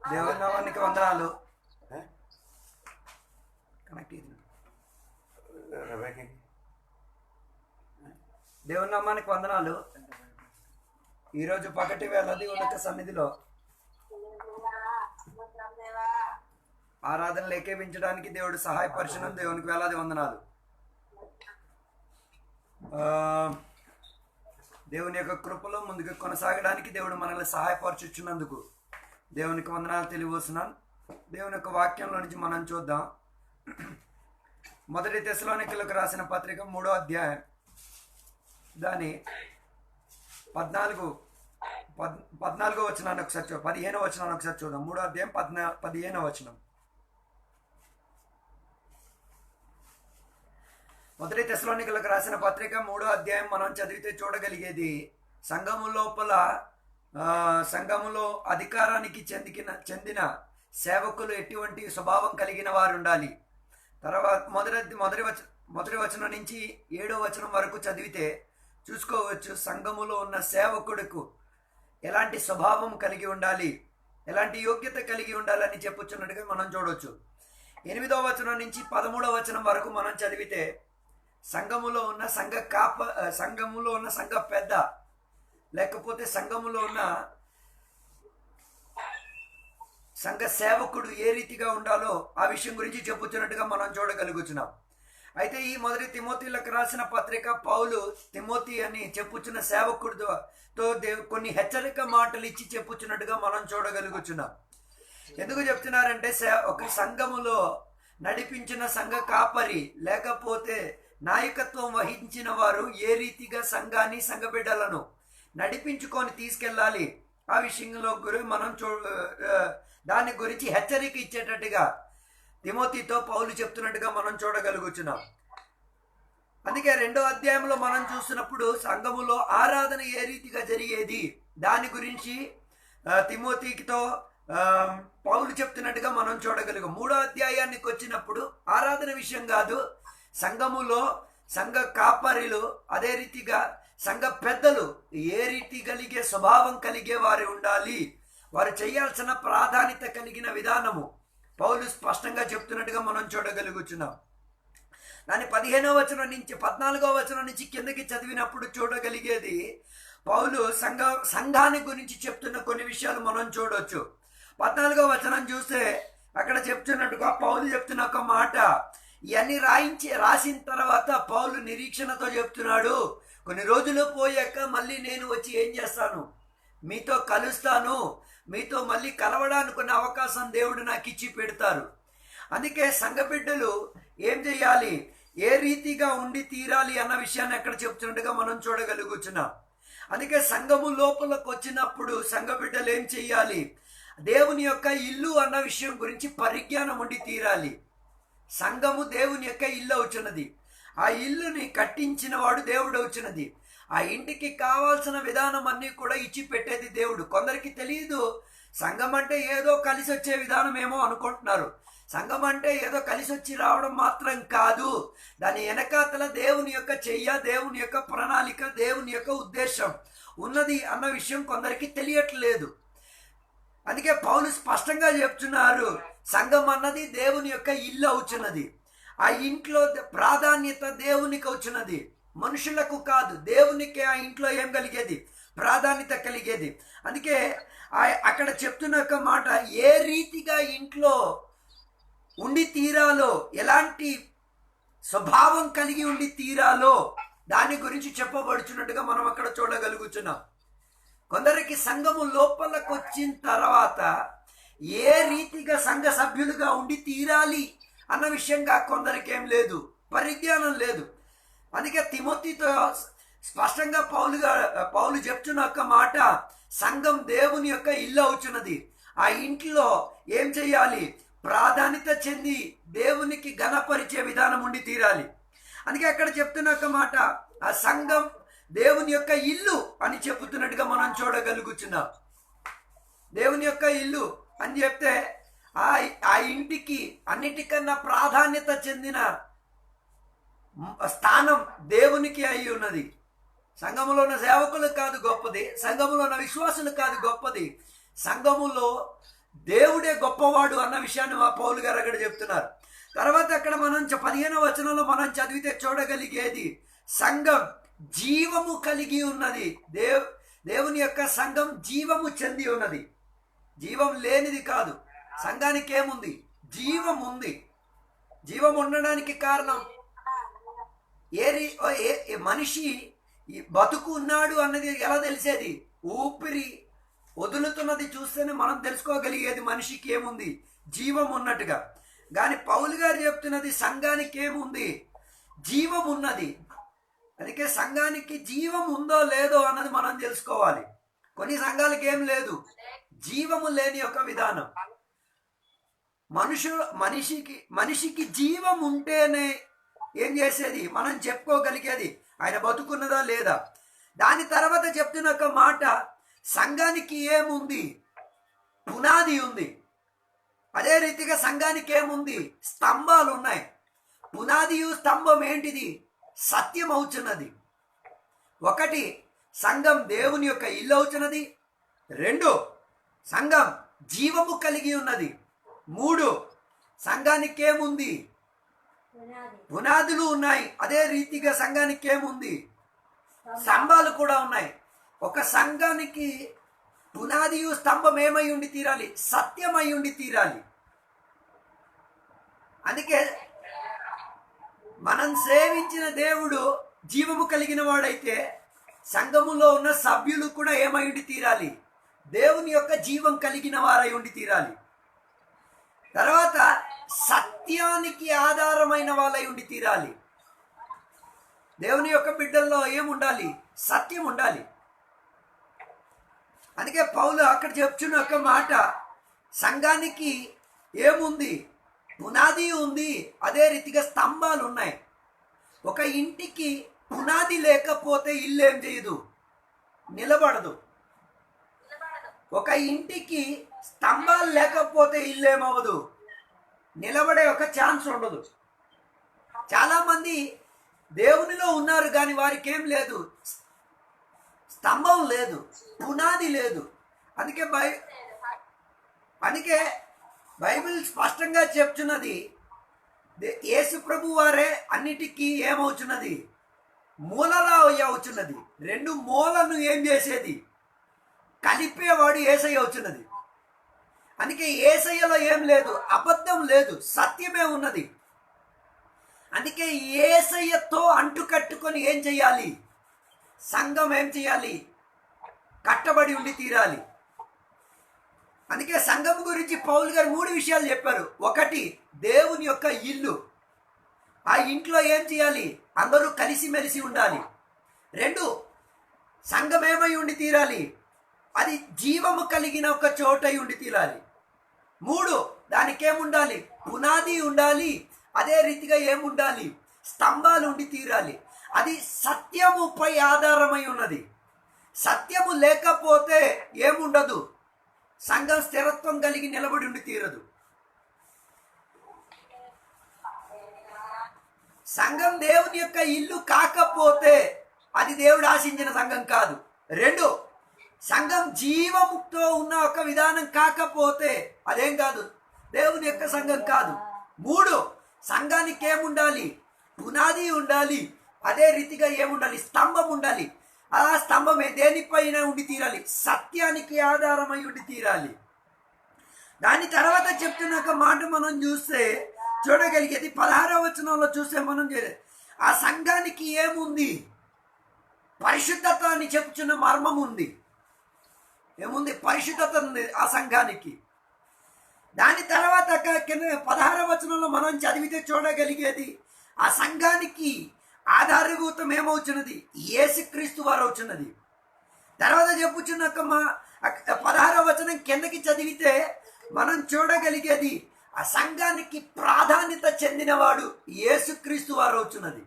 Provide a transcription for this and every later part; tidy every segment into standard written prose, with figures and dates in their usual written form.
దేవుని నామానికి వందనాలు. కనెక్ట్ దేవుని నామానికి వందనాలు. ఈరోజు పగటి వేళ దేవుని సన్నిధిలో ఆరాధనలు ఏకీవించడానికి దేవుడు సహాయపరిచిన దేవునికి వేలాది వందనాలు. దేవుని యొక్క కృపలో ముందుకు కొనసాగడానికి దేవుడు మనల్ని సహాయపరచుచున్నందుకు దేవునికి వందనాలు తెలియవస్తున్నాను. దేవుని యొక్క వాక్యంలో నుంచి మనం చూద్దాం. మొదటి తెస్సలోనికీయులకు రాసిన పత్రిక 3వ అధ్యాయం దాని 14వ వచనాన్ని ఒకసారి 15వ వచనాన్ని ఒకసారి చూద్దాం. 3వ అధ్యాయం 15వ వచనం. మొదటి తెస్సలోనికీయులకు రాసిన పత్రిక 3వ అధ్యాయం మనం చదివితే చూడగలిగేది సంఘములో అధికారానికి చెందిన సేవకులు ఎటువంటి స్వభావం కలిగిన వారు ఉండాలి. తర్వాత మొదటి వచనం నుంచి 7వ వచనం వరకు చదివితే చూసుకోవచ్చు సంఘములో ఉన్న సేవకుడుకు ఎలాంటి స్వభావం కలిగి ఉండాలి, ఎలాంటి యోగ్యత కలిగి ఉండాలని చెప్పుచున్నట్టుగా మనం చూడవచ్చు. 8వ వచనం నుంచి 13వ వచనం వరకు మనం చదివితే సంఘములో ఉన్న సంఘ పెద్ద లేకపోతే సంఘములో ఉన్న సంఘ సేవకుడు ఏ రీతిగా ఉండాలో ఆ విషయం గురించి చెప్పుతున్నట్టుగా మనం చూడగలుగుతున్నాం. అయితే ఈ మొదటి తిమోతిలకు రాసిన పత్రిక పౌలు తిమోతి అని చెప్పుచున్న సేవకుడితో కొన్ని హెచ్చరిక మాటలు ఇచ్చి చెప్పుచున్నట్టుగా మనం చూడగలుగుతున్నాం. ఎందుకు చెప్తున్నారంటే ఒక సంఘములో నడిపించిన సంఘ కాపరి లేకపోతే నాయకత్వం వహించిన వారు ఏ రీతిగా సంఘాన్ని సంఘ బిడ్డలను నడిపించుకొని తీసుకెళ్ళాలి ఆ విషయంలో మనం దాని గురించి హెచ్చరిక ఇచ్చేటట్టుగా తిమోతితో పౌలు చెప్తున్నట్టుగా మనం చూడగలుగుతున్నాం. అందుకే 2వ అధ్యాయంలో మనం చూస్తున్నప్పుడు సంఘములో ఆరాధన ఏ రీతిగా జరిగేది దాని గురించి తిమోతితో పౌలు చెప్తున్నట్టుగా మనం చూడగలుగు. 3వ అధ్యాయానికి వచ్చినప్పుడు ఆరాధన విషయం కాదు, సంఘములో సంఘ కాపరిలు అదే రీతిగా సంఘ పెద్దలు ఏ రీతి కలిగే స్వభావం కలిగే వారు ఉండాలి, వారు చేయాల్సిన ప్రాధాన్యత కలిగిన విధానము పౌలు స్పష్టంగా చెప్తున్నట్టుగా మనం చూడగలుగుతున్నాం. దాని 15వ వచనం నుంచి 14వ వచనం నుంచి కిందకి చదివినప్పుడు చూడగలిగేది పౌలు సంఘాన్ని గురించి చెప్తున్న కొన్ని విషయాలు మనం చూడవచ్చు. 14వ వచనం చూస్తే అక్కడ చెప్తున్నట్టుగా పౌలు చెప్తున్న ఒక మాట, ఇవన్నీ రాసిన తర్వాత పౌలు నిరీక్షణతో చెప్తున్నాడు, కొన్ని రోజులు పోయాక మళ్ళీ నేను వచ్చి ఏం చేస్తాను, మీతో కలుస్తాను, మీతో మళ్ళీ కలవడానికి కొన్ని అవకాశం దేవుడు నాకు ఇచ్చి పెడతారు. అందుకే సంఘ బిడ్డలు ఏం చేయాలి, ఏ రీతిగా ఉండి తీరాలి అన్న విషయాన్ని అక్కడ చెప్తున్నట్టుగా మనం చూడగలుగుతున్నాం. అందుకే సంఘము లోపలకు వచ్చినప్పుడు సంఘ బిడ్డలు ఏం చెయ్యాలి, దేవుని యొక్క ఇల్లు అన్న విషయం గురించి పరిజ్ఞానం ఉండి తీరాలి. సంఘము దేవుని యొక్క ఇల్లు అవుతున్నది, ఆ ఇల్లుని కట్టించిన వాడు దేవుడు అవుతున్నది, ఆ ఇంటికి కావాల్సిన విధానం అన్నీ కూడా ఇచ్చి పెట్టేది దేవుడు. కొందరికి తెలియదు సంఘం అంటే ఏదో కలిసి వచ్చే విధానం ఏమో అనుకుంటున్నారు. సంఘం అంటే ఏదో కలిసి వచ్చి రావడం మాత్రం కాదు, దాని వెనకాతల దేవుని యొక్క చెయ్య, దేవుని యొక్క ప్రణాళిక, దేవుని యొక్క ఉద్దేశం ఉన్నది అన్న విషయం కొందరికి తెలియట్లేదు. అందుకే పౌలు స్పష్టంగా చెప్తున్నారు, సంఘం అన్నది దేవుని యొక్క ఇల్లు అవుతున్నది, ఆ ఇంట్లో ప్రాధాన్యత దేవునికి అవుతున్నది, మనుషులకు కాదు, దేవునికి ఆ ఇంట్లో ఏం కలిగేది, ప్రాధాన్యత కలిగేది. అందుకే అక్కడ చెప్తున్న ఒక మాట, ఏ రీతిగా ఇంట్లో ఉండి తీరాలో, ఎలాంటి స్వభావం కలిగి ఉండి తీరాలో దాని గురించి చెప్పబడుచున్నట్టుగా మనం అక్కడ చూడగలుగుతున్నాం. కొందరికి సంఘము లోపలకు వచ్చిన తర్వాత ఏ రీతిగా సంఘ సభ్యులుగా ఉండి తీరాలి అన్న విషయంగా కొందరికి ఏం లేదు, పరిజ్ఞానం లేదు. అందుకే తిమోతితో స్పష్టంగా పౌలు చెప్తున్న ఒక మాట, సంఘం దేవుని యొక్క ఇల్లు అవుతున్నది, ఆ ఇంట్లో ఏం చేయాలి, ప్రాధాన్యత చెంది దేవునికి ఘనపరిచే విధానం ఉండి తీరాలి. అందుకే అక్కడ చెప్తున్న ఒక మాట, ఆ సంఘం దేవుని యొక్క ఇల్లు అని చెప్తున్నట్టుగా మనం చూడగలుగుతున్నాం. దేవుని యొక్క ఇల్లు అని చెప్తే ఆ ఇంటికి అన్నిటికన్నా ప్రాధాన్యత చెందిన స్థానం దేవునికి అయి ఉన్నది. సంఘములో ఉన్న సేవకులు కాదు గొప్పది, సంఘములో ఉన్న విశ్వాసులు కాదు గొప్పది, సంఘములో దేవుడే గొప్పవాడు అన్న విషయాన్ని మా పౌలు గారు అక్కడ చెప్తున్నారు. తర్వాత అక్కడ మనం 15వ వచనంలో మనం చదివితే చూడగలిగేది సంఘం జీవము కలిగి ఉన్నది. దేవుని యొక్క సంఘం జీవము చెంది ఉన్నది, జీవం లేనిది కాదు. సంఘానికి ఏముంది? జీవం ఉంది. జీవం ఉండడానికి కారణం మనిషి బతుకు ఉన్నాడు అన్నది ఎలా తెలిసేది? ఊపిరి వదులుతున్నది చూస్తేనే మనం తెలుసుకోగలిగేది మనిషికి ఏముంది, జీవం ఉన్నట్టుగా. కానీ పౌలు గారు చెప్తున్నది సంఘానికి ఏముంది? జీవం ఉన్నది. అందుకే సంఘానికి జీవం ఉందో లేదో అన్నది మనం తెలుసుకోవాలి. కొన్ని సంఘాలకి ఏం లేదు, జీవము లేని ఒక విధానం. మనిషికి జీవం ఉంటేనే ఏం చేసేది, మనం చెప్పుకోగలిగేది ఆయన బతుకున్నదా లేదా. దాని తర్వాత చెప్తున్న ఒక మాట, సంఘానికి ఏముంది? పునాది ఉంది. అదే రీతిగా సంఘానికి ఏముంది? స్తంభాలు ఉన్నాయి. పునాదియు స్తంభం ఏంటిది? సత్యం అవుతున్నది. ఒకటి, సంఘం దేవుని యొక్క ఇల్లు అవుతున్నది. 2, సంఘం జీవము కలిగి ఉన్నది. 3, సంఘానికి ఏముంది? పునాదులు ఉన్నాయి. అదే రీతిగా సంఘానికి ఏముంది? స్తంభాలు కూడా ఉన్నాయి. ఒక సంఘానికి పునాదియు స్తంభం ఏమై ఉండి తీరాలి? సత్యమై ఉండి తీరాలి. అందుకే మనం సేవించిన దేవుడు జీవము కలిగిన వాడైతే సంఘములో ఉన్న సభ్యులు కూడా ఏమై ఉండి తీరాలి? దేవుని యొక్క జీవం కలిగిన వారై ఉండి తీరాలి. తర్వాత సత్యానికి ఆధారమైన వాళ్ళై ఉండి తీరాలి. దేవుని యొక్క బిడ్డల్లో ఏముండాలి? సత్యం ఉండాలి. అందుకే పౌలు అక్కడ చెప్తున్న ఒక మాట, సంఘానికి ఏముంది? పునాది ఉంది. అదే రీతిగా స్తంభాలు ఉన్నాయి. ఒక ఇంటికి పునాది లేకపోతే ఇల్లు ఏం చేయదు? నిలబడదు. ఒక ఇంటికి స్తంభాలు లేకపోతే ఇల్లు ఏమవ్వదు? నిలబడే ఒక ఛాన్స్ ఉండదు. చాలా మంది దేవునిలో ఉన్నారు కానీ వారికి ఏం లేదు, స్తంభం లేదు, పునాది లేదు. అందుకే బైబిల్ స్పష్టంగా చెప్తున్నది, యేసు ప్రభు వారే అన్నిటికీ ఏమవుతున్నది? మూలరాయి అవుతున్నది. 2 మూలను ఏం చేసేది? కలిపేవాడు యేసయ్య అవుతున్నది. అందుకే యేసయ్యలో ఏం లేదు, అబద్ధం లేదు, సత్యమే ఉన్నది. అందుకే యేసయ్యతో అంటు కట్టుకొని ఏం చెయ్యాలి? సంఘం ఏం చేయాలి? కట్టబడి ఉండి తీరాలి. అందుకే సంఘం గురించి పౌలు గారు 3 విషయాలు చెప్పారు. 1, దేవుని యొక్క ఇల్లు. ఆ ఇంట్లో ఏం చేయాలి? అందరూ కలిసిమెలిసి ఉండాలి. 2, సంఘం ఏమై ఉండి తీరాలి? అది జీవము కలిగిన ఒక చోటై ఉండి తీరాలి. 3, దానికి ఏముండాలి? పునాది ఉండాలి. అదే రీతిగా ఏముండాలి? స్తంభాలు ఉండి తీరాలి. అది సత్యముపై ఆధారమై ఉన్నది. సత్యము లేకపోతే ఏముండదు? సంఘం స్థిరత్వం కలిగి నిలబడి ఉండి తీరదు. సంఘం దేవుని యొక్క ఇల్లు కాకపోతే అది దేవుడు ఆశించిన సంఘం కాదు. 2, సంఘం జీవముతో ఉన్న ఒక విధానం కాకపోతే అదేం కాదు, దేవుని యొక్క సంఘం కాదు. 3, సంఘానికి ఏముండాలి? పునాది ఉండాలి. అదే రీతిగా ఏముండాలి? స్తంభం ఉండాలి. ఆ స్తంభమే దేనిపైన ఉండి తీరాలి? సత్యానికి ఆధారమై ఉండి తీరాలి. దాని తర్వాత చెప్తున్న ఒక మాట మనం చూడగలిగేది 16వ వచనంలో చూస్తే మనం ఆ సంఘానికి ఏముంది? పరిశుద్ధత అని చెప్తున్న మర్మం ఉంది. ఏముంది? పరిశుద్ధత ఉంది ఆ సంఘానికి. దాని తర్వాత 16వ వచనంలో మనం చదివితే చూడగలిగేది ఆ సంఘానికి ఆధారభూతం ఏమవుతున్నది? యేసుక్రీస్తు వారు అవుతున్నది. తర్వాత చెప్పుచున్న 16వ వచనం కిందకి చదివితే మనం చూడగలిగేది ఆ సంఘానికి ప్రాధాన్యత చెందినవాడు యేసుక్రీస్తు వారు అవుతున్నది.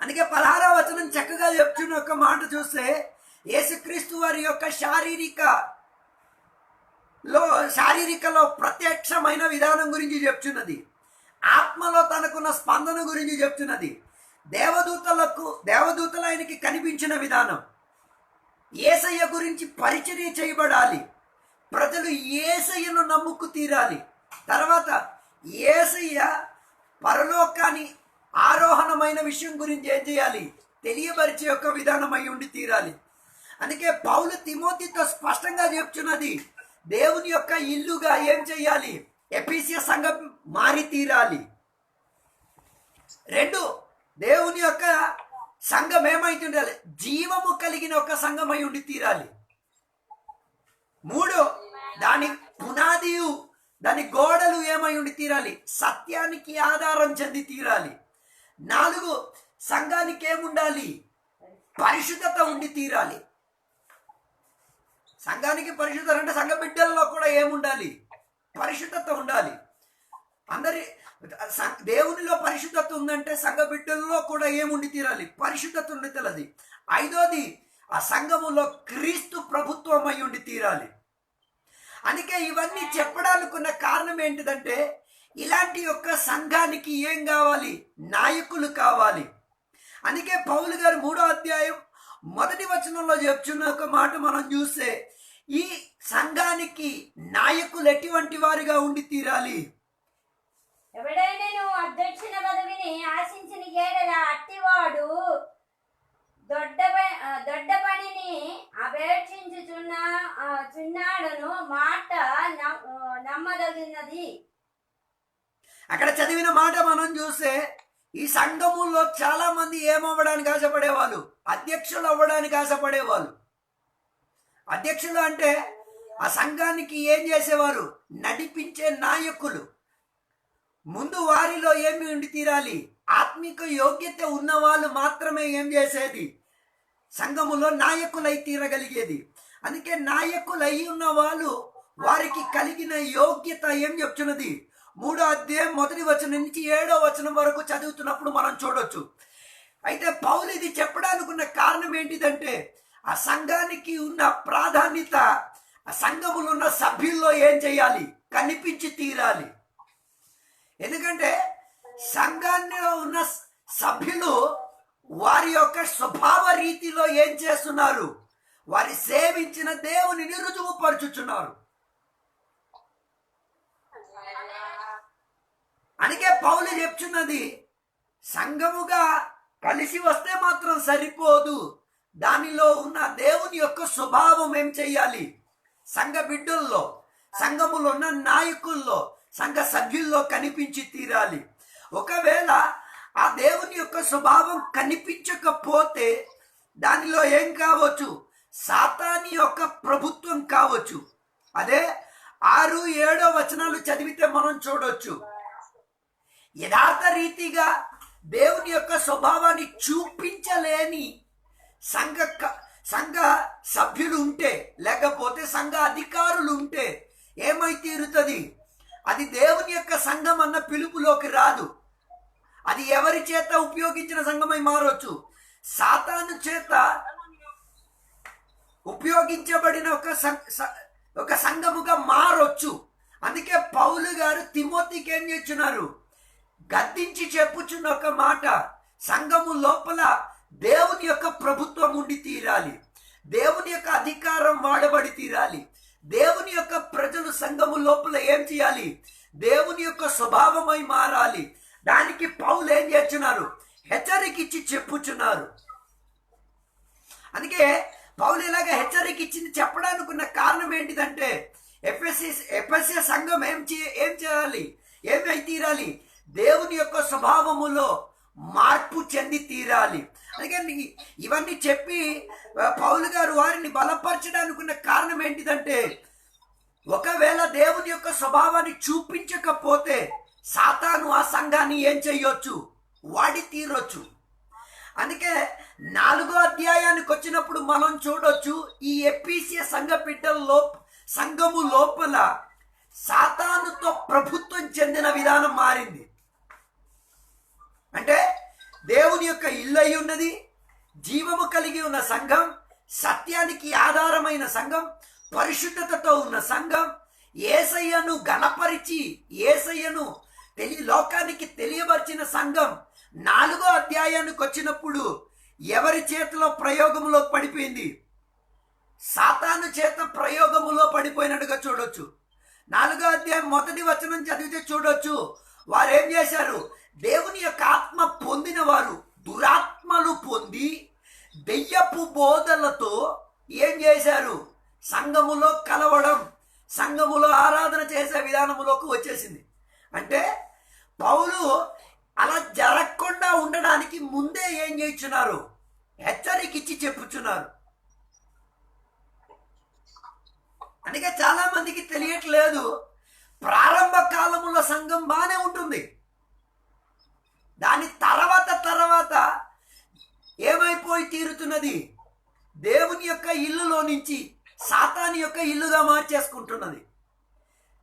అందుకే 16వ వచనం చక్కగా చెప్తున్న ఒక మాట చూస్తే యేసుక్రీస్తు వారి యొక్క శారీరకలో ప్రత్యక్షమైన విధానం గురించి చెప్తున్నది. ఆత్మలో తనకున్న స్పందన గురించి చెప్తున్నది. దేవదూతలు ఆయనకి కనిపించిన విధానం, యేసయ్య గురించి పరిచర్య చేయబడాలి, ప్రజలు యేసయ్యను నమ్ముకు తీరాలి. తర్వాత యేసయ్య పరలోకాన్ని ఆరోహణమైన విషయం గురించి ఏం చేయాలి? తెలియపరిచే యొక్క విధానమై ఉండి తీరాలి. అందుకే పౌలు తిమోతితో స్పష్టంగా చెప్తున్నది, దేవుని యొక్క ఇల్లుగా ఏం చేయాలి? ఎఫెసీయ సంఘం మారి తీరాలి. 2, దేవుని యొక్క సంఘం ఏమైతే ఉండాలి? జీవము కలిగిన ఒక సంఘమై ఉండి తీరాలి. 3, దాని పునాదియు దాని గోడలు ఏమై ఉండి తీరాలి? సత్యానికి ఆధారం చెంది తీరాలి. 4, సంఘానికి ఏముండాలి? పరిశుద్ధత ఉండి తీరాలి. సంఘానికి పరిశుద్ధత అంటే సంఘ బిడ్డల్లో కూడా ఏముండాలి? పరిశుద్ధత ఉండాలి. అందరి దేవునిలో పరిశుద్ధత ఉందంటే సంఘ బిడ్డల్లో కూడా ఏముండి తీరాలి? పరిశుద్ధత ఉండి తీరాలి. 5, ఆ సంఘములో క్రీస్తు ప్రభుత్వం అయి ఉండి తీరాలి. అందుకే ఇవన్నీ చెప్పడానికున్న కారణం ఏంటిదంటే, ఇలాంటి యొక్క సంఘానికి ఏం కావాలి? నాయకులు కావాలి. అందుకే పౌలు గారు 3వ అధ్యాయం 1వ వచనంలో చెప్తున్న ఒక మాట మనం చూస్తే, ఈ సంఘానికి నాయకులు ఎటువంటి వారిగా ఉండి తీరాలి? ఎవడైనా అధ్యక్షుని పదవిని ఆశించిన ఏడల అట్టివాడు దొడ్డ పనిని అపేక్షించుచున్నాడను మాట నమ్మదగినది. అక్కడ చదివిన మాట మనం చూస్తే, ఈ సంఘములో చాలా మంది ఏమవ్వడానికి ఆశపడేవాళ్ళు? అధ్యక్షులు అవ్వడానికి ఆశపడేవాళ్ళు. అధ్యక్షులు అంటే ఆ సంఘానికి ఏం చేసేవారు? నడిపించే నాయకులు. ముందు వారిలో ఏమి ఉండి తీరాలి? ఆత్మిక యోగ్యత ఉన్న వాళ్ళు మాత్రమే ఏం చేసేది? సంఘములో నాయకులై తీరగలిగేది. అందుకే నాయకులై ఉన్న వాళ్ళు, వారికి కలిగిన యోగ్యత ఏం చెప్తున్నది? 3వ అధ్యాయం 1వ వచనం నుంచి 7వ వచనం వరకు చదువుతున్నప్పుడు మనం చూడొచ్చు. అయితే పౌలు ఇది చెప్పడానికి ఉన్న కారణం ఏంటిదంటే, ఆ సంఘానికి ఉన్న ప్రాధాన్యత ఆ సంఘములో ఉన్న సభ్యుల్లో ఏం చేయాలి? కనిపించి తీరాలి. ఎందుకంటే సంఘాన్ని ఉన్న సభ్యులు వారి యొక్క స్వభావ రీతిలో ఏం చేస్తున్నారు? వారి సేవించిన దేవునిని రుజువుపరుచుచున్నారు. అందుకే పౌలు చెప్తున్నది, సంఘముగా కలిసి వస్తే మాత్రం సరిపోదు, దానిలో ఉన్న దేవుని యొక్క స్వభావం ఏం చెయ్యాలి? సంఘ బిడ్డల్లో, సంఘములో ఉన్న నాయకుల్లో, సంఘ సభ్యుల్లో కనిపించి తీరాలి. ఒకవేళ ఆ దేవుని యొక్క స్వభావం కనిపించకపోతే దానిలో ఏం కావచ్చు? సాతాని యొక్క ప్రభుత్వం కావచ్చు. అదే 6, 7 వచనాలు చదివితే మనం చూడొచ్చు. యథార్థ రీతిగా దేవుని యొక్క స్వభావాన్ని చూపించలేని సంఘ సభ్యులు ఉంటే, లేకపోతే సంఘ అధికారులు ఉంటే ఏమై తీరుతుంది? అది దేవుని యొక్క సంఘం అన్న పిలుపులోకి రాదు. అది ఎవరి చేత ఉపయోగించిన సంఘమై మారొచ్చు. సాతాను చేత ఉపయోగించబడిన ఒక సంఘముగా మారొచ్చు. అందుకే పౌలు గారు తిమోతికి ఏం చేస్తున్నారు? గద్దించి చెప్పుచున్న ఒక మాట, సంఘము లోపల దేవుని యొక్క ప్రభుత్వం ఉండి తీరాలి, దేవుని యొక్క అధికారం వాడబడి తీరాలి. దేవుని యొక్క ప్రజలు సంఘము లోపల ఏం చేయాలి? దేవుని యొక్క స్వభావమై మారాలి. దానికి పౌలు ఏం చేస్తున్నారు? హెచ్చరిక ఇచ్చి చెప్పుచున్నారు. అందుకే పౌలు ఇలాగ హెచ్చరిక ఇచ్చింది చెప్పడానికి ఉన్న కారణం ఏంటిదంటే, ఎఫెసీయ సంఘం ఏం చేయాలి? ఏమై తీరాలి? దేవుని యొక్క స్వభావములో మార్పు చెంది తీరాలి. అందుకే ఇవన్నీ చెప్పి పౌలు గారు వారిని బలపరచడానికి ఉన్న కారణం ఏంటిదంటే, ఒకవేళ దేవుని యొక్క స్వభావాన్ని చూపించకపోతే సాతాను ఆ సంఘాన్ని ఏం చెయ్యొచ్చు? వాడి తీరొచ్చు. అందుకే 4వ అధ్యాయానికి వచ్చినప్పుడు మనం చూడొచ్చు, ఈ ఎఫెసీయ సంఘ బిడ్డల్లో సంఘము లోపల సాతానుతో ప్రభుత్వం చెందిన విధానం మారింది. అంటే దేవుని యొక్క ఇల్లు అయి ఉన్నది, జీవము కలిగి ఉన్న సంఘం, సత్యానికి ఆధారమైన సంఘం, పరిశుద్ధతతో ఉన్న సంఘం, యేసయ్యను గణపరిచి యేసయ్యను లోకానికి తెలియపరిచిన సంఘం 4వ అధ్యాయానికి వచ్చినప్పుడు ఎవరి చేతిలో ప్రయోగంలో పడిపోయింది? సాతాను చేత ప్రయోగములో పడిపోయినట్టుగా చూడొచ్చు. 4వ అధ్యాయం 1వ వచనం చదివితే చూడొచ్చు, వారు ఏం చేశారు? దేవుని యొక్క ఆత్మ పొందిన వారు దురాత్మలు పొంది దెయ్యపు బోధలతో ఏం చేశారు? సంఘములో కలవడం, సంఘములో ఆరాధన చేసే విధానములోకి వచ్చేసింది. అంటే పౌలు అలా జరగకుండా ఉండడానికి ముందే ఏం చేస్తున్నారు? హెచ్చరిక ఇచ్చి చెప్పుచున్నారు. అందుకే చాలా మందికి తెలియట్లేదు, ప్రారంభ కాలములో సంఘం బాగానే ఉంటుంది, దాని తర్వాత ఏమైపోయి తీరుతున్నది? దేవుని యొక్క ఇల్లులో నుంచి సాతాను యొక్క ఇల్లుగా మార్చేసుకుంటున్నది.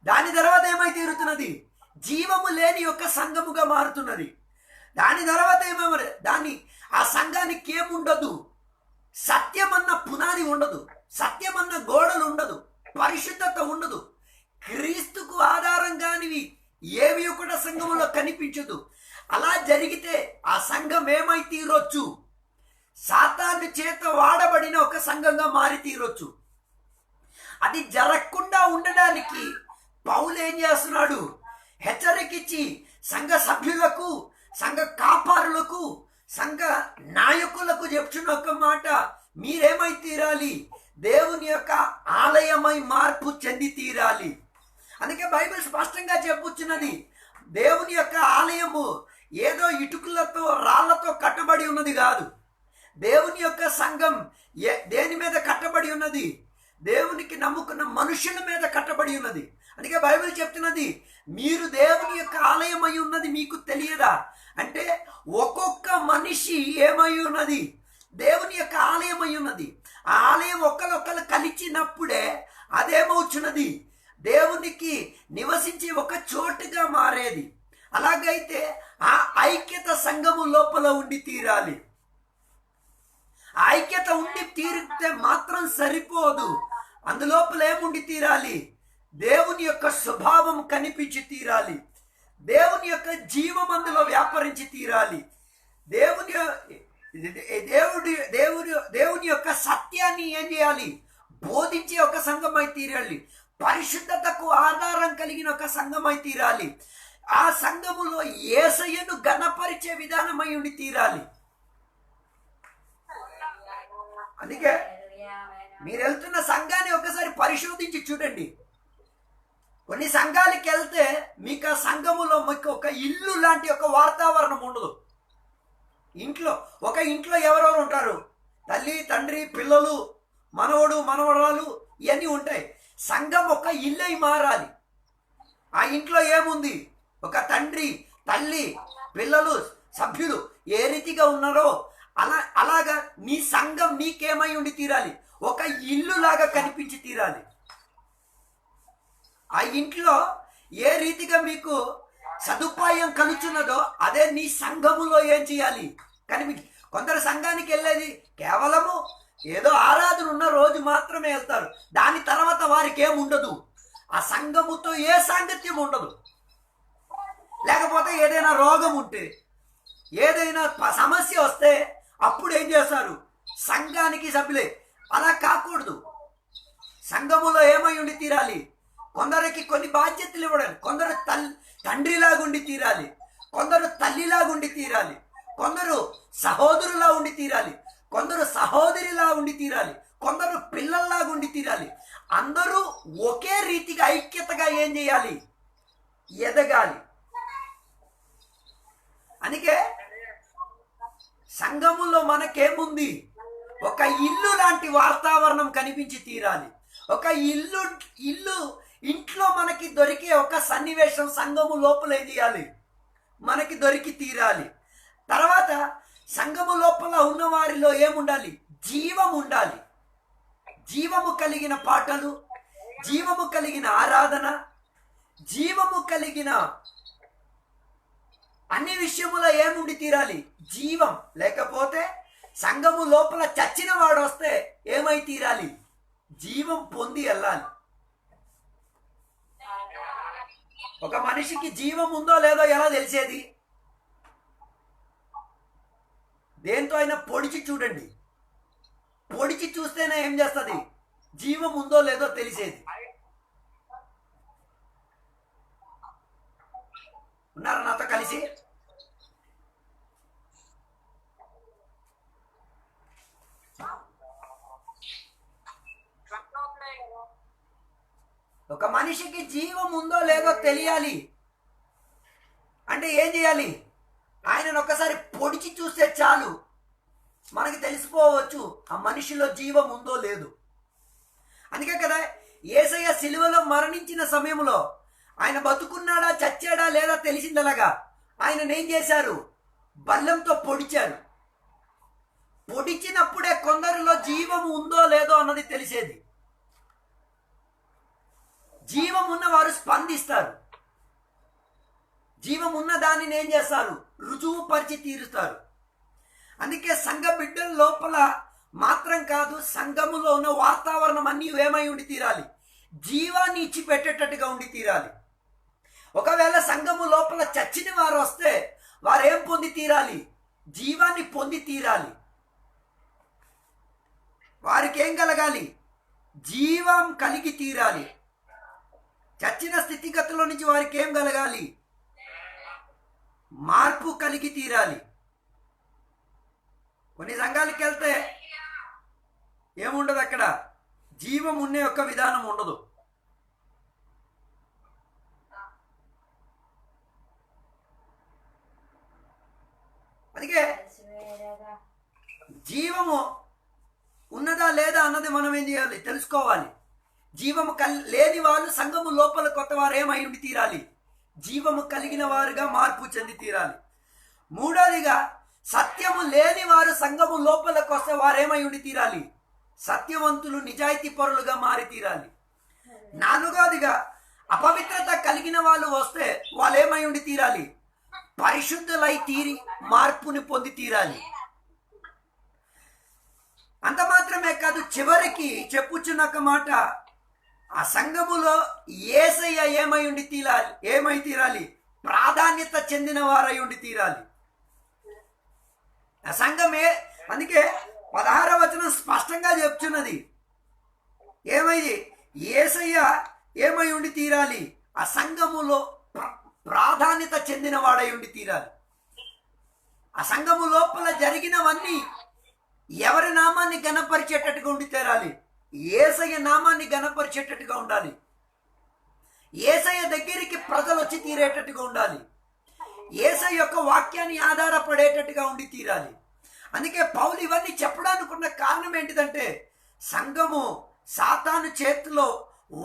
దాని తర్వాత ఏమై తీరుతున్నది? జీవము లేని యొక్క సంఘముగా మారుతున్నది. దాని తర్వాత ఏమో ఆ సంఘానికి ఏముండదు? సత్యమన్న పునాది ఉండదు, సత్యమన్న గోడలు ఉండదు, పరిశుద్ధత ఉండదు, క్రీస్తుకు ఆధారం కానివి ఏవి కూడా సంఘములో కనిపించదు. అలా జరిగితే ఆ సంఘం ఏమై తీరొచ్చు? సాతాను చేత వాడబడిన ఒక సంఘంగా మారి తీరొచ్చు. అది జరగకుండా ఉండడానికి పౌలు ఏం చేస్తున్నాడు? హెచ్చరికిచ్చి సంఘ సభ్యులకు, సంఘ కాపారులకు, సంఘ నాయకులకు చెప్తున్న ఒక మాట, మీరేమై తీరాలి? దేవుని యొక్క ఆలయమై మార్పు చెంది తీరాలి. అందుకే బైబిల్ స్పష్టంగా చెప్పుచున్నది, దేవుని యొక్క ఆలయము ఏదో ఇటుకలతో రాళ్లతో కట్టబడి ఉన్నది కాదు. దేవుని యొక్క సంఘం దేని మీద కట్టబడి ఉన్నది? దేవునికి నమ్ముకున్న మనుషుల మీద కట్టబడి ఉన్నది. అందుకే బైబిల్ చెప్తున్నది, మీరు దేవుని యొక్క ఆలయం అయి ఉన్నది మీకు తెలియదా? అంటే ఒక్కొక్క మనిషి ఏమై ఉన్నది? దేవుని యొక్క ఆలయం అయి ఉన్నది. ఆ ఆలయం ఒకరు కలిచినప్పుడే అదేమవుచున్నది? దేవునికి నివసించి ఒక చోటుగా మారేది. అలాగైతే ఆ ఐక్యత సంఘము లోపల ఉండి తీరాలి. ఆ ఐక్యత ఉండి తీరితే మాత్రం సరిపోదు, అందులోపల ఏముండి తీరాలి? దేవుని యొక్క స్వభావం కనిపించి తీరాలి, దేవుని యొక్క జీవం అందులో వ్యాపరించి తీరాలి, దేవుని యొక్క సత్యాన్ని ఏం చేయాలి? బోధించే ఒక సంఘమై తీరాలి, పరిశుద్ధతకు ఆధారం కలిగిన ఒక సంఘమై తీరాలి, ఆ సంఘములో యేసయ్యను ఘనపరిచే విధానమై ఉండి తీరాలి. అందుకే మీరు వెళ్తున్న సంఘాన్ని ఒకసారి పరిశోధించి చూడండి. కొన్ని సంఘాలకి వెళ్తే మీకు ఆ సంఘములో మీకు ఒక ఇల్లు లాంటి ఒక వాతావరణం ఉండదు. ఇంట్లో ఎవరెవరు ఉంటారు? తల్లి, తండ్రి, పిల్లలు, మనవడు, మనవరాలు, ఇవన్నీ ఉంటాయి. సంఘం ఒక ఇల్లై మారాలి. ఆ ఇంట్లో ఏముంది? ఒక తండ్రి, తల్లి, పిల్లలు, సభ్యులు ఏ రీతిగా ఉన్నారో అలాగా నీ సంఘం నీకేమై ఉండి తీరాలి? ఒక ఇల్లు లాగా కనిపించి తీరాలి. ఆ ఇంట్లో ఏ రీతిగా మీకు సదుపాయం కలుచున్నదో అదే నీ సంఘములో ఏం చేయాలి? కొందరు సంఘానికి వెళ్ళేది కేవలము ఏదో ఆరాధన ఉన్న రోజు మాత్రమే వెళ్తారు, దాని తర్వాత వారికి ఏముండదు, ఆ సంఘముతో ఏ సాంగత్యం ఉండదు. లేకపోతే ఏదైనా రోగం ఉంటే, ఏదైనా సమస్య వస్తే అప్పుడు ఏం చేస్తారు? సంఘానికి సభ్యులే. అలా కాకూడదు. సంఘములో ఏమై ఉండి తీరాలి? కొందరికి కొన్ని బాధ్యతలు ఇవ్వడం, కొందరు తండ్రిలాగా ఉండి తీరాలి, కొందరు తల్లిలాగా ఉండి తీరాలి, కొందరు సహోదరులా ఉండి తీరాలి, కొందరు సహోదరిలా ఉండి తీరాలి, కొందరు పిల్లల్లాగా ఉండి తీరాలి. అందరూ ఒకే రీతిగా ఐక్యతగా ఏం చేయాలి? ఎదగాలి. అందుకే సంఘములో మనకేముంది? ఒక ఇల్లు లాంటి వాతావరణం కనిపించి తీరాలి. ఒక ఇంట్లో మనకి దొరికే ఒక సన్నివేశం సంఘము లోపల ఏం చేయాలి? మనకి దొరికి తీరాలి. తర్వాత సంఘము లోపల ఉన్న వారిలో ఏముండాలి? జీవం ఉండాలి. జీవము కలిగిన పాటలు, జీవము కలిగిన ఆరాధన, జీవము కలిగిన అన్ని విషయములో ఏముండి తీరాలి? జీవం. లేకపోతే సంఘము లోపల చచ్చిన వాడు వస్తే ఏమై తీరాలి? జీవం పొంది వెళ్ళాలి. ఒక మనిషికి జీవం ఉందో లేదో ఎలా తెలిసేది? దేంతో అయినా పొడిచి చూడండి. పొడిచి చూస్తేనే ఏం చేస్తుంది? జీవం ఉందో లేదో తెలిసేది. ఉన్నారా నాతో కలిసి? ఒక మనిషికి జీవం ఉందో లేదో తెలియాలి అంటే ఏం చేయాలి? ఆయనను ఒకసారి పొడిచి చూస్తే చాలు, మనకి తెలిసిపోవచ్చు ఆ మనిషిలో జీవం ఉందో లేదు. అందుకే కదా యేసయ్య సిలువలో మరణించిన సమయంలో ఆయన బతుకున్నాడా చచ్చాడా లేదా తెలిసిందలాగా ఆయనను ఏం చేశారు? బల్లంతో పొడిచారు. పొడిచినప్పుడే కొందరిలో జీవం ఉందో లేదో అన్నది తెలిసేది. జీవం ఉన్నవారు స్పందిస్తారు. జీవం ఉన్న దానిని ఏం చేస్తారు? రుజువు పరిచి తీరుస్తారు. అందుకే సంఘ బిడ్డల లోపల మాత్రం కాదు, సంఘములో ఉన్న వాతావరణం అన్నీ ఏమై ఉండి తీరాలి? జీవాన్ని ఇచ్చి పెట్టేటట్టుగా ఉండి తీరాలి. ఒకవేళ సంఘము లోపల చచ్చిన వారు వస్తే వారు ఏం పొంది తీరాలి? జీవాన్ని పొంది తీరాలి. వారికి ఏం కలగాలి? జీవం కలిగి తీరాలి. చచ్చిన స్థితిగతిలో నుంచి వారికి ఏం కలగాలి? మార్పు కలిగి తీరాలి. కొన్ని సంఘాలకి వెళ్తే ఏముండదు, అక్కడ జీవం ఉండే యొక్క విధానం ఉండదు. అందుకే జీవము ఉన్నదా లేదా అన్నది మనం ఏం చేయాలి? తెలుసుకోవాలి. జీవము లేని వాళ్ళు సంఘము లోపల కొత్త వారు ఏమై ఉండి తీరాలి? జీవము కలిగిన వారుగా మార్పు చెంది తీరాలి. మూడోదిగా సత్యము లేని వారు సంఘము లోపలకు వస్తే వారు ఏమై ఉండి తీరాలి? సత్యవంతులు నిజాయితీ పరులుగా మారి తీరాలి. నాలుగోదిగా అపవిత్రత కలిగిన వాళ్ళు వస్తే వాళ్ళు ఏమై ఉండి తీరాలి? పరిశుద్ధులై తీరి మార్పుని పొంది తీరాలి. అంత మాత్రమే కాదు, చివరికి చెప్పుచున్న ఒక మాట, ఆ సంఘములో యేసయ్య ఏమై తీరాలి? ప్రాధాన్యత చెందిన వారై ఉండి తీరాలి. ఆ సంఘమే, అందుకే 16వ వచనం స్పష్టంగా చెప్తున్నది. ఏమైంది? యేసయ్య ఏమై ఉండి తీరాలి? ఆ సంఘములో ప్రాధాన్యత చెందిన వాడై ఉండి తీరాలి. ఆ సంఘము లోపల జరిగినవన్నీ ఎవరి నామాన్ని గణపరిచేటట్టుగా ఉండి తీరాలి? యేసయ్య నామాన్ని గణపరిచేటట్టుగా ఉండాలి. యేసయ్య దగ్గరికి ప్రజలు వచ్చి తీరేటట్టుగా ఉండాలి. యేసయ్య యొక్క వాక్యాన్ని ఆధారపడేటట్టుగా ఉండి తీరాలి. అందుకే పౌలు ఇవన్నీ చెప్పడానికి ఉన్న కారణం ఏంటిదంటే, సంఘము సాతాను చేతిలో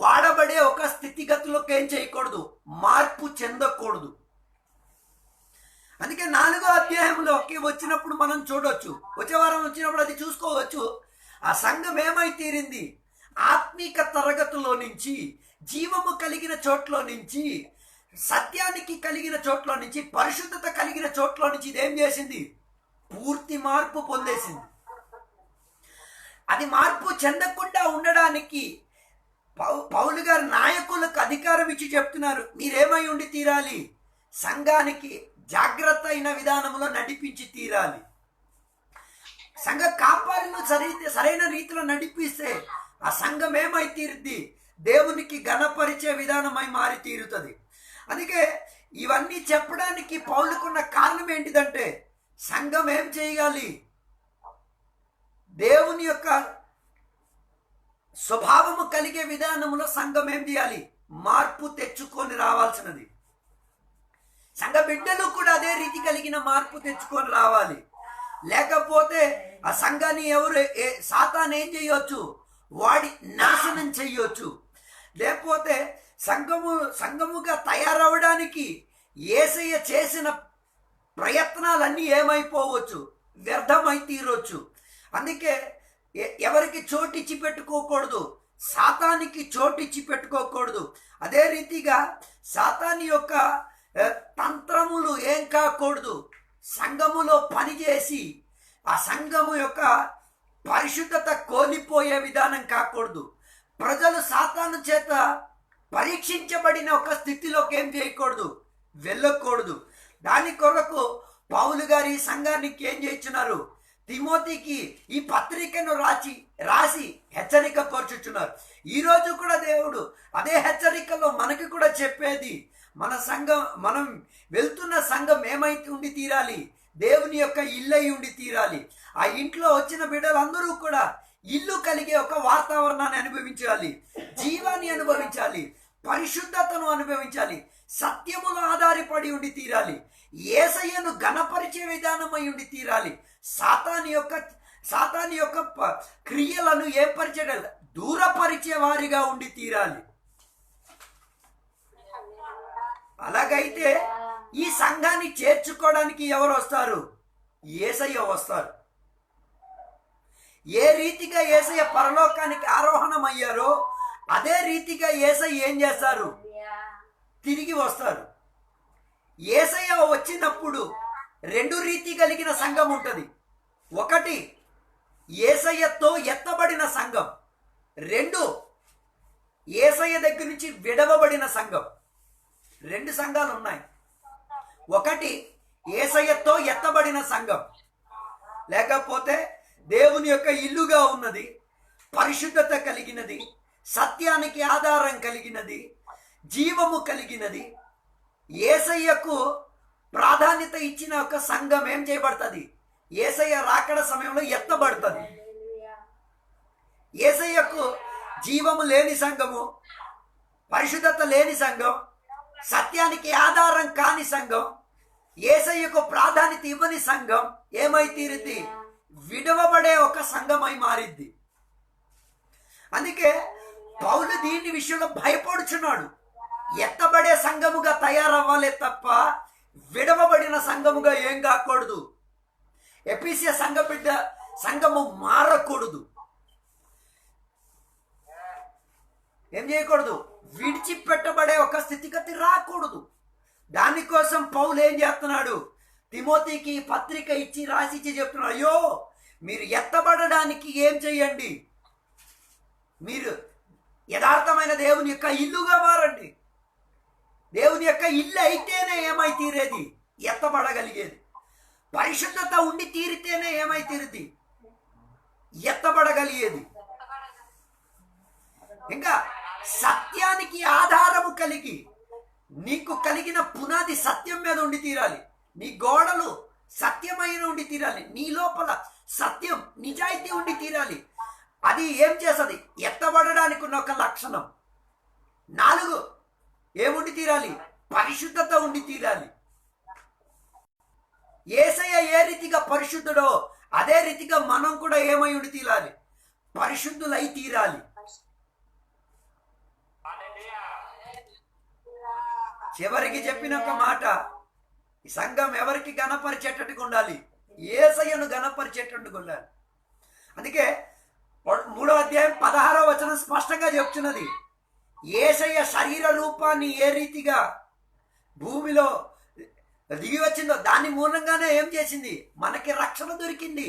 వాడబడే ఒక స్థితిగతిలోకి ఏం చేయకూడదు? మార్పు చెందకూడదు. అందుకే 4వ అధ్యాయంలోకి వచ్చినప్పుడు మనం చూడవచ్చు, వచ్చే వారం వచ్చినప్పుడు అది చూసుకోవచ్చు. ఆ సంఘం ఏమై తీరింది? ఆత్మీక తరగతిలో నుంచి, జీవము కలిగిన చోట్ల నుంచి, సత్యానికి కలిగిన చోట్ల నుంచి, పరిశుద్ధత కలిగిన చోట్ల నుంచి ఇదేం చేసింది? పూర్తి మార్పు పొందేసింది. అది మార్పు చెందకుండా ఉండడానికి పౌలు గారు నాయకులకు అధికారం ఇచ్చి చెప్తున్నారు, మీరేమై ఉండి తీరాలి? సంఘానికి జాగ్రత్త అయిన విధానంలో నడిపించి తీరాలి. సంఘ కాపాలను సరైన రీతిలో నడిపిస్తే ఆ సంఘం ఏమై తీరుద్ది? దేవునికి ఘనపరిచే విధానమై మారి తీరుతుంది. అందుకే ఇవన్నీ చెప్పడానికి పౌలుకున్న కారణం ఏంటిదంటే, సంఘం ఏం చేయాలి? దేవుని యొక్క స్వభావము కలిగే విధానంలో సంఘం ఏం చేయాలి? మార్పు తెచ్చుకొని రావాల్సినది. సంఘ బిడ్డలు కూడా అదే రీతి కలిగిన మార్పు తెచ్చుకొని రావాలి. లేకపోతే ఆ సంఘాన్ని సాతాను ఏం చేయొచ్చు? వాడి నాశనం చెయ్యొచ్చు. లేకపోతే సంఘముగా తయారవడానికి యేసయ్య చేసిన ప్రయత్నాలన్నీ ఏమైపోవచ్చు? వ్యర్థమై తీరొచ్చు. అందుకే ఎవరికి చోటిచ్చి పెట్టుకోకూడదు, సాతానికి చోటిచ్చి పెట్టుకోకూడదు. అదే రీతిగా సాతాని యొక్క తంత్రములు ఏం కాకూడదు. సంఘములో పనిచేసి ఆ సంఘము యొక్క పరిశుద్ధత కోల్పోయే విధానం కాకూడదు. ప్రజలు సాతాను చేత పరీక్షించబడిన ఒక స్థితిలోకి ఏం చేయకూడదు? వెళ్ళకూడదు. దాని కొరకు పౌలు గారు ఈ సంఘానికి ఏం చేస్తున్నారు? తిమోతికి ఈ పత్రికను రాసి రాసి హెచ్చరిక పరుచుచున్నారు. ఈరోజు కూడా దేవుడు అదే హెచ్చరికలో మనకి కూడా చెప్పేది, మన సంఘం, మనం వెళ్తున్న సంఘం ఏమైతే ఉండి తీరాలి, దేవుని యొక్క ఇల్లు అయి ఉండి తీరాలి. ఆ ఇంట్లో వచ్చిన బిడ్డలందరూ కూడా ఇల్లు కలిగే ఒక వాతావరణాన్ని అనుభవించాలి, జీవాన్ని అనుభవించాలి, పరిశుద్ధతను అనుభవించాలి, సత్యములో ఆధారపడి ఉండి తీరాలి, యేసయ్యను ఘనపరిచే విధానమై ఉండి తీరాలి. సాతాని యొక్క క్రియలను ఏం పరిచయం, దూరపరిచే వారిగా ఉండి తీరాలి. అలాగైతే ఈ సంఘాన్ని చేర్చుకోవడానికి ఎవరు వస్తారు? యేసయ్య వస్తారు. ఏ రీతిగా యేసయ్య పరలోకానికి ఆరోహణమయ్యారో అదే రీతిగా యేసయ్య ఏం చేస్తారు? తిరిగి వస్తారు. యేసయ్య వచ్చినప్పుడు రెండు రీతి కలిగిన సంఘం ఉంటుంది. ఒకటి యేసయ్యతో ఎత్తబడిన సంఘం, రెండు యేసయ్య దగ్గర నుంచి విడవబడిన సంఘం. రెండు సంఘాలు ఉన్నాయి. ఒకటి యేసయ్యతో ఎత్తబడిన సంఘం, లేకపోతే దేవుని యొక్క ఇల్లుగా ఉన్నది, పరిశుద్ధత కలిగినది, సత్యానికి ఆధారం కలిగినది, జీవము కలిగినది, యేసయ్యకు ప్రాధాన్యత ఇచ్చిన ఒక సంఘం ఏం చేయబడుతుంది? యేసయ్య రాకడ సమయంలో ఎత్తబడుతుంది. యేసయ్యకు జీవము లేని సంఘము, పరిశుద్ధత లేని సంఘం, సత్యానికి ఆధారం కాని సంఘం, యేసయ్యకు ప్రాధాన్యత ఇవ్వని సంఘం ఏమై తీరుద్ది? విడవబడే ఒక సంఘమై మారిద్ది. అందుకే పౌలు దీని విషయంలో భయపడుచున్నాడు. ఎత్తబడే సంఘముగా తయారవ్వాలే తప్ప విడవబడిన సంఘముగా ఏం కాకూడదు. ఎఫెసీయ సంఘము మారకూడదు. ఏం చేయకూడదు? విడిచిపెట్టబడే ఒక స్థితిగతి రాకూడదు. దానికోసం పౌలు ఏం చేస్తున్నాడు? తిమోతికి పత్రిక ఇచ్చి రాసిచ్చి చెప్తున్నాడు, అయ్యో మీరు ఎత్తబడడానికి ఏం చెయ్యండి? మీరు యథార్థమైన దేవుని యొక్క ఇల్లుగా మారండి. దేవుని యొక్క ఇల్లు అయితేనే ఏమై తీరేది? ఎత్తబడగలిగేది. పరిశుద్ధత ఉండి తీరితేనే ఏమై తీరుది? ఎత్తబడగలిగేది. ఇంకా సత్యానికి ఆధారము కలిగి, నీకు కలిగిన పునాది సత్యం మీద ఉండి తీరాలి. నీ గోడలు సత్యమైన ఉండి తీరాలి. నీ లోపల సత్యం, నిజాయితీ ఉండి తీరాలి. అది ఏం చేస్తుంది? ఎత్తబడడానికి ఉన్న ఒక లక్షణం. 4 ఏముండి తీరాలి? పరిశుద్ధత ఉండి తీరాలి. యేసయ్య ఏ రీతిగా పరిశుద్ధుడో అదే రీతిగా మనం కూడా ఏమై ఉండి తీరాలి? పరిశుద్ధులై తీరాలి. చివరికి చెప్పిన ఒక మాట, ఈ సంఘం ఎవరికి గణపరిచేటట్టుగా ఉండాలి? యేసయ్యను గణపరిచేటట్టుగా ఉండాలి. అందుకే 3వ అధ్యాయం 16వ వచనం స్పష్టంగా చెప్తున్నది, యేసయ్య శరీర రూపాన్ని ఏ రీతిగా భూమిలో దిగి వచ్చిందో దాని మూలంగానే ఏం చేసింది? మనకి రక్షణ దొరికింది.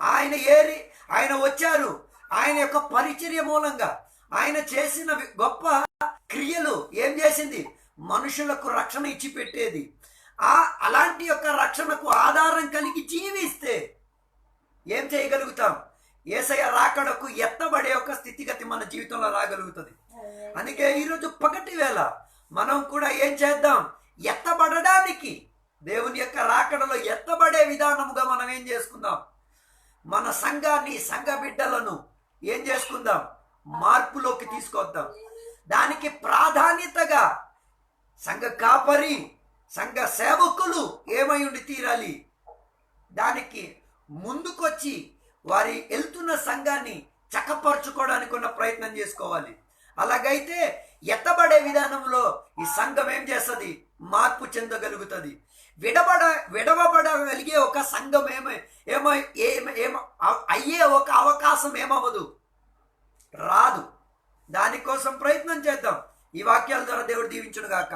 ఆయన వచ్చారు. ఆయన యొక్క పరిచర్య మూలంగా ఆయన చేసిన గొప్ప క్రియలు ఏం చేసింది? మనుషులకు రక్షణ ఇచ్చి పెట్టేది. అలాంటి యొక్క రక్షణకు ఆధారం కలిగి జీవిస్తే ఏం చేయగలుగుతాం? యేసయ్య రాకడకు ఎత్తబడే ఒక స్థితిగతి మన జీవితంలో రాగలుగుతుంది. అందుకే ఈరోజు పగటి వేళ మనం కూడా ఏం చేద్దాం? ఎత్తబడడానికి, దేవుని యొక్క రాకడలో ఎత్తబడే విధానముగా మనం ఏం చేసుకుందాం? మన సంఘాన్ని, సంఘ బిడ్డలను ఏం చేసుకుందాం? మార్పులోకి తీసుకొద్దాం. దానికి ప్రాధాన్యతగా సంఘ కాపరి, సంఘ సేవకులు ఏమై ఉండి తీరాలి? దానికి ముందుకొచ్చి వారి వెళ్తున్న సంఘాన్ని చక్కపరుచుకోవడానికి ఉన్న ప్రయత్నం చేసుకోవాలి. అలాగైతే ఎత్తబడే విధానంలో ఈ సంఘం ఏం చేస్తుంది? మార్పు చెందగలుగుతుంది. విడవబడగలిగే ఒక సంఘం అయ్యే ఒక అవకాశం ఏమవ్వదు, రాదు. దానికోసం ప్రయత్నం చేద్దాం. ఈ వాక్యాల ద్వారా దేవుడు దీవించును గాక.